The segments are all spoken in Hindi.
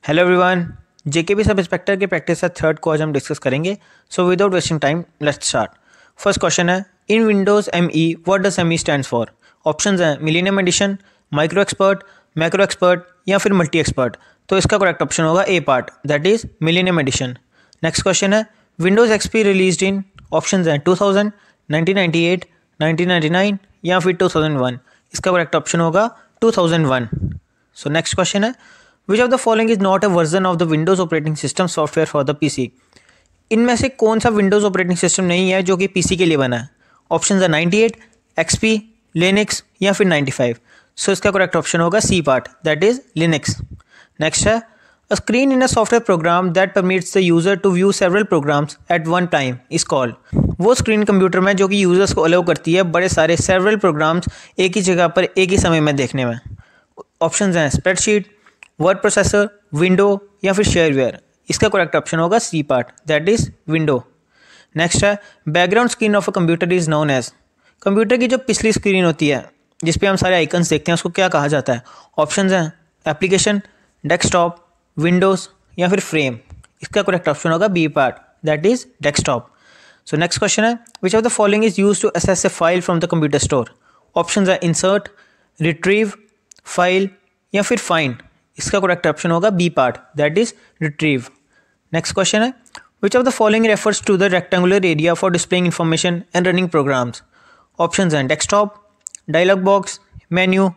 Hello everyone. जेकेबी सब इंस्पेक्टर के प्रैक्टिस का थर्ड को आज हम डिस्कस करेंगे। So without wasting time let's start. First question है, in Windows ME what does ME stands for? Options हैं millennium edition, micro expert, macro expert या फिर मल्टी एक्सपर्ट। तो इसका करेक्ट ऑप्शन होगा A part, that is millennium edition. Next question है, Windows XP released in, options हैं 2000, 1998, 1999 या फिर 2001। इसका करेक्ट ऑप्शन होगा 2001। सो नेक्स्ट क्वेश्चन है, which of the following is not a version of the Windows operating system software for the PC? इनमें से कौन सा विंडोज ऑपरेटिंग सिस्टम नहीं है जो कि पीसी के लिए बना है? ऑप्शन है 98, एक्सपी, लिनक्स या फिर 95। सो इसका करेक्ट ऑप्शन होगा C part, that is Linux. Next है, a screen in a software program that permits the user to view several programs at one time is called. वो स्क्रीन कंप्यूटर में जो कि यूजर्स को अलाउ करती है बड़े सारे सेवरल प्रोग्राम्स एक ही जगह पर एक ही समय में देखने में। ऑप्शंस हैं स्प्रेडशीट, वर्ड प्रोसेसर, विंडो या फिर शेयरवेयर। इसका करेक्ट ऑप्शन होगा C part, that is window. Next है, background screen of a computer is known as. Computer की जो पिछली स्क्रीन होती है जिस पे हम सारे आइकन्स देखते हैं उसको क्या कहा जाता है? ऑप्शंस हैं एप्लीकेशन, डेस्कटॉप, विंडोज या फिर फ्रेम। इसका करेक्ट ऑप्शन होगा B part, that is desktop. So next question है, which of the following is use to access a file from the computer store? Options हैं इंसर्ट, रिट्रीव, फाइल या फिर फाइंड। इसका करेक्ट ऑप्शन होगा B part, that is retrieve. Next question है, which of the following refers to the rectangular area for displaying information and running programs? Options हैं डेस्कटॉप, डायलॉग बॉक्स, मेन्यू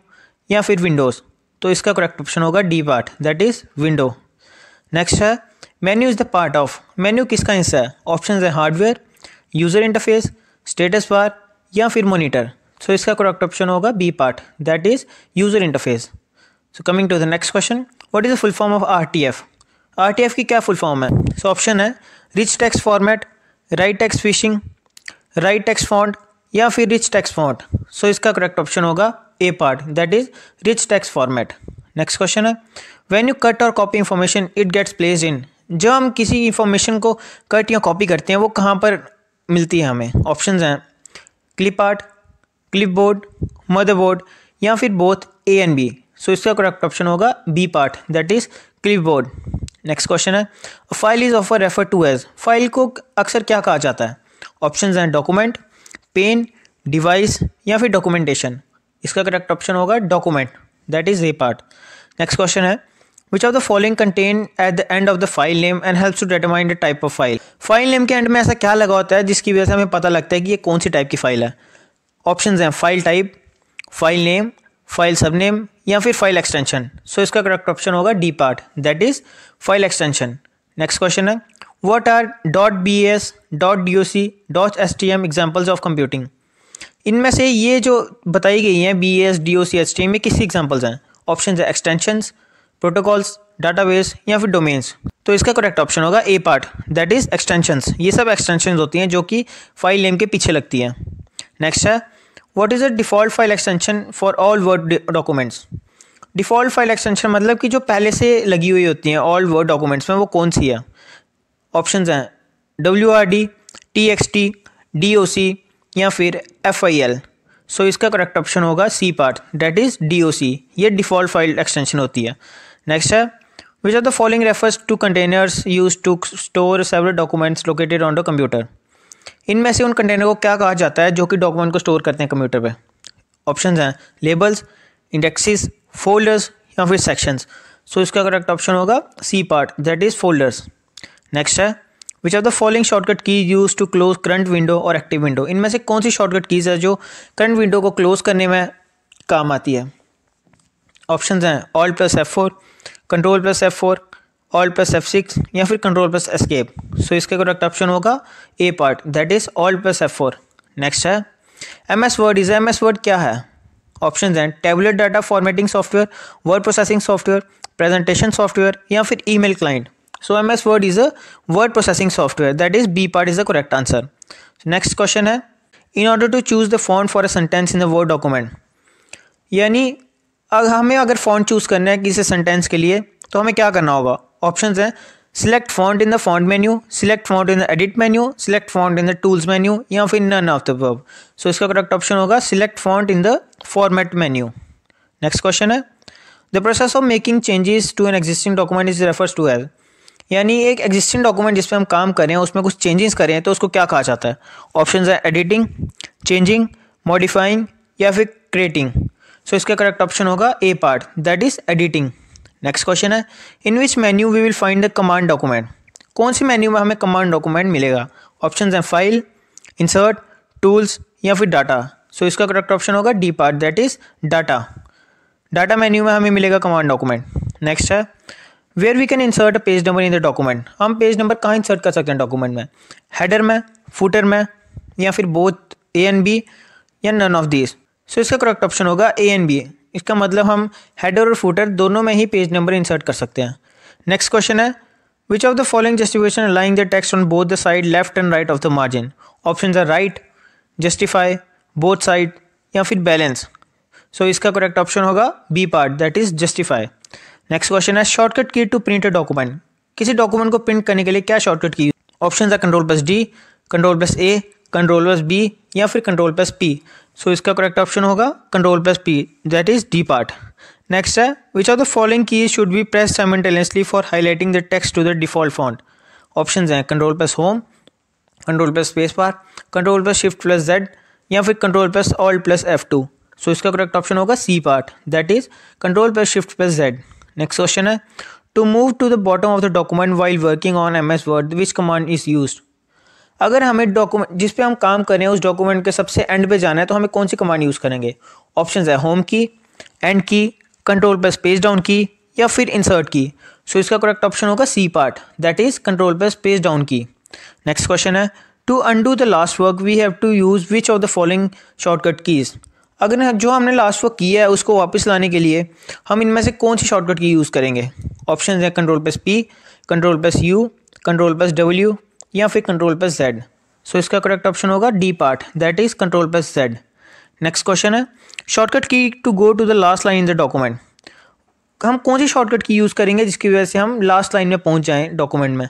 या फिर विंडोज। तो इसका करेक्ट ऑप्शन होगा D part, that is window. Next है, menu is the part of. Menu किसका हिस्सा है? ऑप्शंस है hardware, user interface, status bar या फिर मॉनिटर। सो इसका करेक्ट ऑप्शन होगा B part, that is user interface. So coming to the next question, what is the full form of RTF? RTF की क्या फुल फॉर्म है? सो ऑप्शन है rich text format, right text fishing, right text font या फिर रिच टेक्स्ट फॉन्ट। सो इसका करेक्ट ऑप्शन होगा A part, that is rich text format. Next question when, you यू कट और copy information it gets placed in. जब हम किसी इंफॉर्मेशन को कट या कॉपी करते हैं वो कहाँ पर मिलती है हमें? ऑप्शंस हैं क्लिप आर्ट, क्लिपबोर्ड, मदरबोर्ड या फिर both A and B. So इसका करेक्ट ऑप्शन होगा B part, that is clipboard. Next question है, फाइल इज ऑफर रेफर टू एज। फाइल को अक्सर क्या कहा जाता है? ऑप्शंस हैं डॉक्यूमेंट, पेन, डिवाइस या फिर डॉक्यूमेंटेशन। इसका करेक्ट ऑप्शन होगा document, that is A part. Next question है, which of the following contain at the end of the file name and helps to determine the type of file. File name के एंड में ऐसा क्या लगा होता है जिसकी वजह से हमें पता लगता है कि ये कौन सी टाइप की फाइल है? ऑप्शंस हैं file type, file name, file sub name या फिर फाइल एक्सटेंशन। सो इसका करेक्ट ऑप्शन होगा D part, that is file extension. Next question है, what are .bas, .doc, .stm examples of computing? इनमें से ये जो बताई गई हैं BAS, DOC, HTML में किसी एग्जांपल्स हैं? ऑप्शंस है एक्सटेंशंस, प्रोटोकॉल्स, डाटाबेस या फिर डोमेन्स। तो इसका करेक्ट ऑप्शन होगा A part, that is extensions. ये सब एक्सटेंशंस होती हैं जो कि फाइल नेम के पीछे लगती हैं। नेक्स्ट है, what is the default file extension for all word documents? Default file extension मतलब कि जो पहले से लगी हुई होती हैं ऑल वर्ड डॉक्यूमेंट्स में, वो कौन सी है? ऑप्शंस हैं WRD, TXT, DOC या फिर FIL। सो इसका करेक्ट ऑप्शन होगा C part, that is DOC। ये डिफ़ॉल्ट फाइल एक्सटेंशन होती है। नेक्स्ट है, which of the following refers to containers use to store several documents located on the computer? इनमें से उन कंटेनर को क्या कहा जाता है जो कि डॉक्यूमेंट को स्टोर करते हैं कंप्यूटर पे? ऑप्शंस हैं लेबल्स, इंडेक्सेस, फोल्डर्स या फिर सेक्शंस। सो इसका करेक्ट ऑप्शन होगा C part, that is folders. Next है, which of the following shortcut key use to close current window और एक्टिव विंडो? इनमें से कौन सी शॉर्टकट कीज है जो करंट विंडो को क्लोज करने में काम आती है? ऑप्शंस हैं Alt+F4, Ctrl+F4, Alt+F6 या फिर Ctrl+Escape। सो इसका करेक्ट ऑप्शन होगा A part, that is Alt+F4। Next है, MS Word is, MS Word क्या है? ऑप्शंस हैं tabular data formatting software, word processing software, presentation software या फिर email client. So MS Word is a word processing software, that is B part is the correct answer. Next question है, in order to choose the font for a sentence in the Word document. यानी हमें अगर फॉन्ट चूज करना है किसी सेंटेंस के लिए तो हमें क्या करना होगा? ऑप्शंस हैं select font in the font menu, select font in the edit menu, select font in the tools menu या फिर none of the above. So इसका करेक्ट ऑप्शन होगा select font in the format menu. Next question है, the process of making changes to an existing document is refers to as, यानी एक एग्जिस्टिंग डॉक्यूमेंट जिस पे हम काम करें उसमें कुछ चेंजेस करें तो उसको क्या कहा जाता है? ऑप्शन है एडिटिंग, चेंजिंग, मॉडिफाइंग या फिर क्रिएटिंग। सो इसका करेक्ट ऑप्शन होगा A part, that is editing. Next question है in which menu we will find the command document, कौन सी मेन्यू में हमें कमांड डॉक्यूमेंट मिलेगा? ऑप्शन है फाइल, इंसर्ट, टूल्स या फिर डाटा। सो इसका करेक्ट ऑप्शन होगा D part, that is data. Data menu में हमें मिलेगा कमांड डॉक्यूमेंट। नेक्स्ट है where we can insert a page number in the document, हम पेज नंबर कहाँ इंसर्ट कर सकते हैं डॉक्यूमेंट में? हेडर में, फुटर में या फिर बोथ ए एंड बी या नन ऑफ दीज। सो इसका करेक्ट ऑप्शन होगा ए एंड बी। इसका मतलब हम हेडर और फुटर दोनों में ही पेज नंबर इंसर्ट कर सकते हैं। नेक्स्ट क्वेश्चन है which of the following justification aligning the text on both the side left and right of the margin? Option है राइट, जस्टिफाई, बोथ साइड या फिर बैलेंस। सो इसका करेक्ट ऑप्शन होगा B part, that is justify. Next question है shortcut key to print a document, किसी डॉक्यूमेंट को प्रिंट करने के लिए क्या शॉर्टकट की? ऑप्शन है कंट्रोल+D, कंट्रोल+A, कंट्रोल+B या फिर कंट्रोल+P। सो इसका करेक्ट ऑप्शन होगा control P, that is D part. Next है which of the following keys should be press simultaneously for highlighting the text to the default font? Option हैं कंट्रोल+होम, कंट्रोल+स्पेस बार, कंट्रोल+Shift+Z या फिर कंट्रोल+Alt+F2। सो इसका करेक्ट ऑप्शन होगा C part, that is control shift Z. Next question है to move to the bottom of the document while working on MS Word which command is used? अगर हमें डॉक्यूमेंट जिस पे हम काम कर रहे हैं उस डॉक्यूमेंट के सबसे एंड पे जाना है तो हमें कौन सी कमांड यूज़ करेंगे? ऑप्शन है होम की, एंड की, कंट्रोल+पेज डाउन की या फिर इंसर्ट की। सो इसका करेक्ट ऑप्शन होगा C part, that is control page down key. Next question है to undo the last work we have to use which of the following shortcut keys? अगर जो हमने लास्ट वर्क किया है उसको वापस लाने के लिए हम इनमें से कौन सी शॉर्टकट की यूज़ करेंगे? ऑप्शन है कंट्रोल+P, कंट्रोल+U, कंट्रोल+W या फिर कंट्रोल+Z। सो इसका करेक्ट ऑप्शन होगा D part, that is control Z. Next question है shortcut key to go to the last line in the document, हम कौन सी शॉर्टकट की यूज़ करेंगे जिसकी वजह से हम लास्ट लाइन में पहुंच जाएं डॉक्यूमेंट में?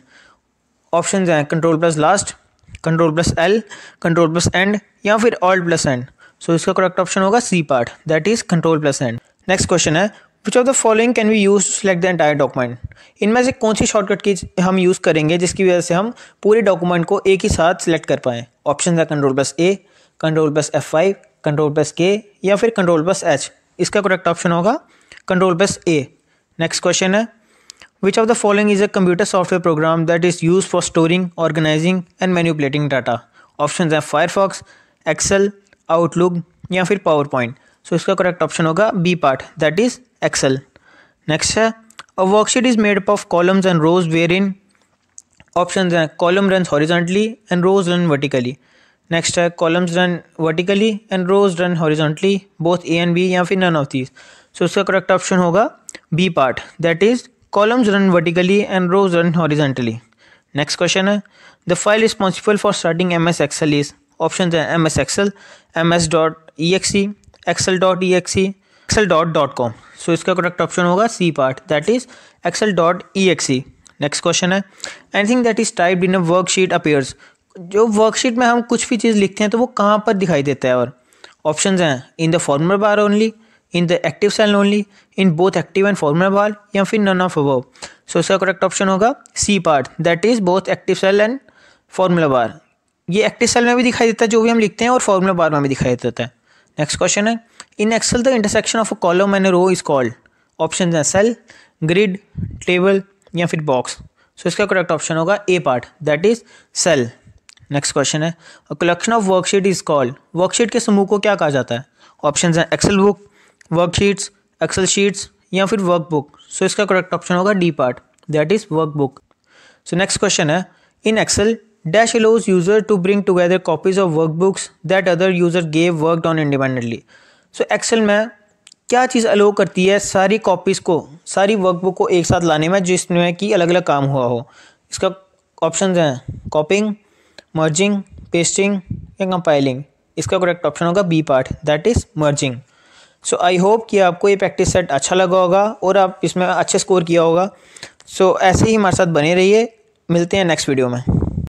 ऑप्शन हैं कंट्रोल+लास्ट, कंट्रोल+L, कंट्रोल+End या फिर Alt+End। सो इसका करेक्ट ऑप्शन होगा C part, that is control end. Next question है which of the following can we use to select the entire document? इनमें से कौन सी शॉर्टकट की हम यूज़ करेंगे जिसकी वजह से हम पूरे डॉक्यूमेंट को एक ही साथ सिलेक्ट कर पाएँ? ऑप्शन है कंट्रोल+A, कंट्रोल+F5, कंट्रोल+K या फिर कंट्रोल+H। इसका करेक्ट ऑप्शन होगा कंट्रोल+A। नेक्स्ट क्वेश्चन है which of the following is a computer software program that is use for storing, organizing and manipulating data? Option है फायरफॉक्स, एक्सेल, आउटलुक या फिर पावर पॉइंट। सो इसका करेक्ट ऑप्शन होगा B part, that is Excel. Next है a worksheet is made up of columns and rows where in, option हैं column run horizontally and rows run vertically. Next है columns run vertically and rows run horizontally, both A and B या फिर नन ऑफ दीज। सो इसका करेक्ट ऑप्शन होगा B part, that is columns run vertically and rows run horizontally. Next question है the file responsible for starting MS Excel is, option है MS Excel, MS.exe, Excel.exe, Excel.com। So इसका करेक्ट ऑप्शन होगा C part, that is Excel.exe। Next question है anything that is typed in a worksheet appears, जो वर्कशीट में हम कुछ भी चीज़ लिखते हैं तो वो कहाँ पर दिखाई देता है? और ऑप्शन हैं in the formula bar only, in the active cell only, in both active and formula bar या फिर नन ऑफ अबव। सो इसका करेक्ट ऑप्शन होगा C part, that is both active cell and formula bar. ये एक्टिव सेल में भी दिखाई देता है जो भी हम लिखते हैं और फॉर्मूला बार में भी दिखाई देता है। नेक्स्ट क्वेश्चन है in Excel the intersection of a column and row is called, option हैं सेल, ग्रिड, टेबल या फिर बॉक्स। सो इसका करेक्ट ऑप्शन होगा A part, that is cell. Next question है a collection of worksheet is called, worksheet के समूह को क्या कहा जाता है? ऑप्शन हैं Excel book, worksheets, Excel sheets या फिर वर्कबुक। सो इसका करेक्ट ऑप्शन होगा D part, that is workbook. So next question है in excel dash allows user to bring together copies of workbooks that other user gave worked on independently. सो एक्सेल में क्या चीज़ अलो करती है सारी कॉपीज़ को, सारी वर्कबुक को एक साथ लाने में जिसमें कि अलग अलग काम हुआ हो? इसका ऑप्शन हैं कॉपिंग, मर्जिंग, पेस्टिंग या कंपाइलिंग। इसका करेक्ट ऑप्शन होगा B part, that is merging. So I hope कि आपको ये प्रैक्टिस सेट अच्छा लगा होगा और आप इसमें अच्छे स्कोर किया होगा। सो ऐसे ही हमारे साथ बने रहिए, मिलते हैं नेक्स्ट वीडियो में।